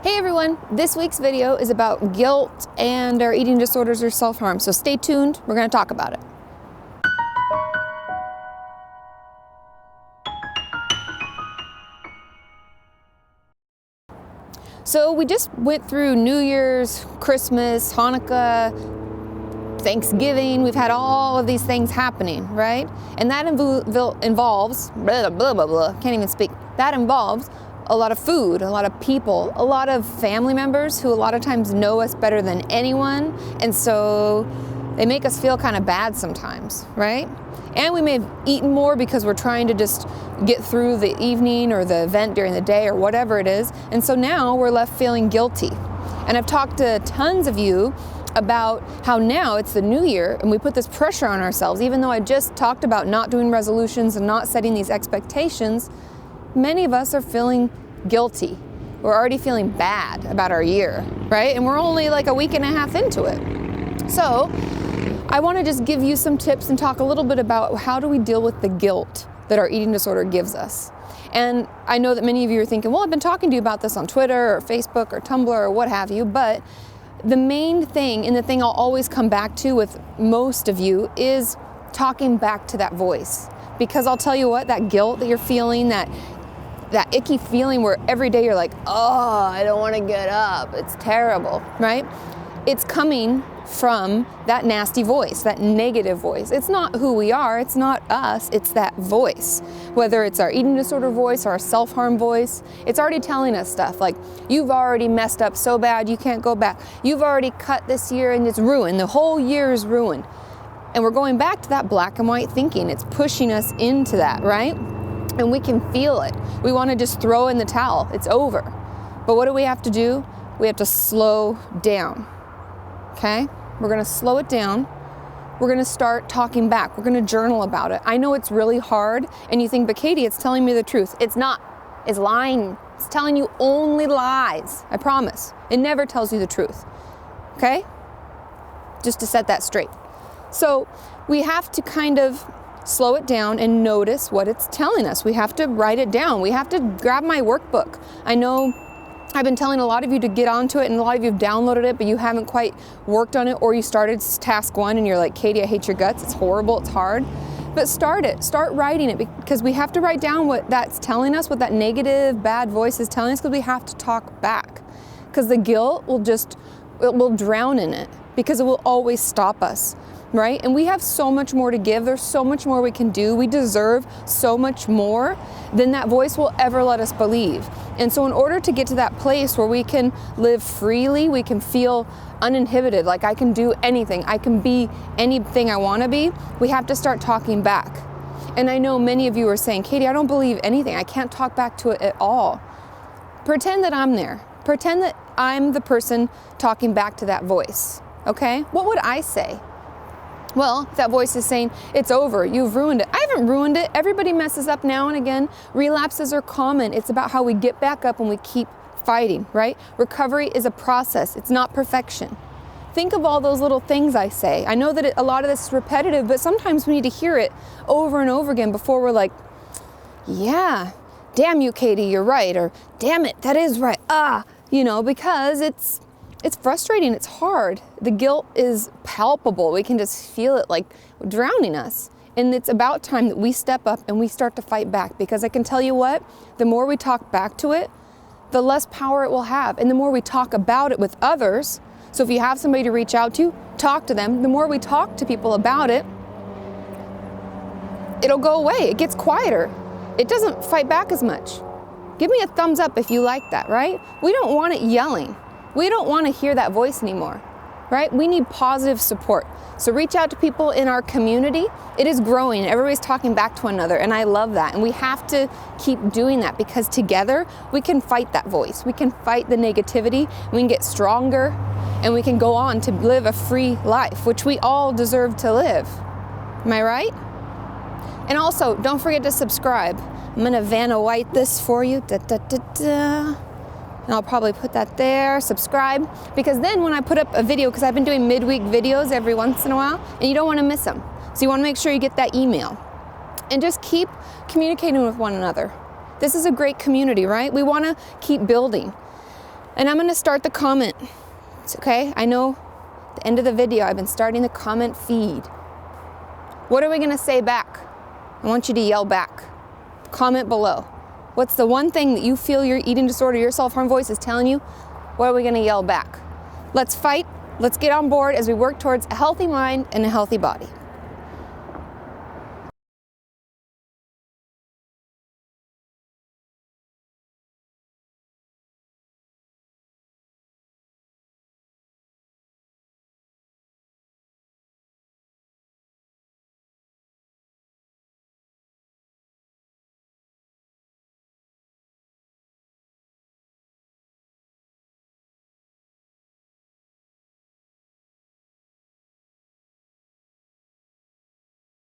Hey everyone, this week's video is about guilt and our eating disorders or self-harm, so stay tuned, we're going to talk about it. So we just went through New Year's, Christmas, Hanukkah, Thanksgiving. We've had all of these things happening, right? And that involves, blah, blah, blah, blah, can't even speak. That involves a lot of food, a lot of people, a lot of family members who a lot of times know us better than anyone. And so they make us feel kind of bad sometimes, right? And we may have eaten more because we're trying to just get through the evening or the event during the day or whatever it is. And so now we're left feeling guilty. And I've talked to tons of you about how now it's the new year and we put this pressure on ourselves. Even though I just talked about not doing resolutions and not setting these expectations, many of us are feeling guilty. We're already feeling bad about our year, right? And we're only like a week and a half into it. So I want to just give you some tips and talk a little bit about how do we deal with the guilt that our eating disorder gives us. And I know that many of you are thinking, well, I've been talking to you about this on Twitter or Facebook or Tumblr or what have you, but the main thing and the thing I'll always come back to with most of you is talking back to that voice. Because I'll tell you what, that guilt that you're feeling, that icky feeling where every day you're like, oh, I don't want to get up. It's terrible, right? It's coming from that nasty voice, that negative voice. It's not who we are. It's not us. It's that voice. Whether it's our eating disorder voice or our self-harm voice, it's already telling us stuff like, you've already messed up so bad you can't go back. You've already cut this year and it's ruined. The whole year is ruined. And we're going back to that black and white thinking. It's pushing us into that, right? And we can feel it. We want to just throw in the towel. It's over. But what do we have to do? We have to slow down. Okay? We're going to slow it down. We're going to start talking back. We're going to journal about it. I know it's really hard, and you think, but Katie, it's telling me the truth. It's not. It's lying. It's telling you only lies. I promise. It never tells you the truth. Okay? Just to set that straight. So we have to kind of slow it down and notice what it's telling us. We have to write it down. We have to grab my workbook. I know I've been telling a lot of you to get onto it, and a lot of you have downloaded it, but you haven't quite worked on it, or you started task 1 and you're like, Katie, I hate your guts. It's horrible. It's hard. But start it. Start writing it, because we have to write down what that's telling us, what that negative, bad voice is telling us, because we have to talk back. Because the guilt will drown in it, because it will always stop us. Right? And we have so much more to give. There's so much more we can do. We deserve so much more than that voice will ever let us believe. And so in order to get to that place where we can live freely, we can feel uninhibited, like I can do anything, I can be anything I want to be, we have to start talking back. And I know many of you are saying, Katie, I don't believe anything. I can't talk back to it at all. Pretend that I'm there. Pretend that I'm the person talking back to that voice. Okay? What would I say? Well, if that voice is saying, it's over, you've ruined it. I haven't ruined it. Everybody messes up now and again. Relapses are common. It's about how we get back up and we keep fighting, right? Recovery is a process. It's not perfection. Think of all those little things I say. I know that a lot of this is repetitive, but sometimes we need to hear it over and over again before we're like, yeah, damn you, Katie, you're right. Or damn it, that is right. Because it's frustrating, it's hard. The guilt is palpable. We can just feel it like drowning us. And it's about time that we step up and we start to fight back, because I can tell you what, the more we talk back to it, the less power it will have. And the more we talk about it with others, so if you have somebody to reach out to, talk to them. The more we talk to people about it, it'll go away. It gets quieter. It doesn't fight back as much. Give me a thumbs up if you like that, right? We don't want it yelling. We don't want to hear that voice anymore, right? We need positive support. So reach out to people in our community. It is growing. Everybody's talking back to one another, and I love that. And we have to keep doing that, because together we can fight that voice. We can fight the negativity. We can get stronger, and we can go on to live a free life, which we all deserve to live. Am I right? And also, don't forget to subscribe. I'm going to Vanna White this for you. And I'll probably put that there, subscribe, because then when I put up a video, because I've been doing midweek videos every once in a while, and you don't want to miss them. So you want to make sure you get that email. And just keep communicating with one another. This is a great community, right? We want to keep building. And I'm gonna start the comment. It's okay, I know at the end of the video, I've been starting the comment feed. What are we gonna say back? I want you to yell back. Comment below. What's the one thing that you feel your eating disorder, your self-harm voice is telling you? What are we gonna yell back? Let's fight, let's get on board as we work towards a healthy mind and a healthy body.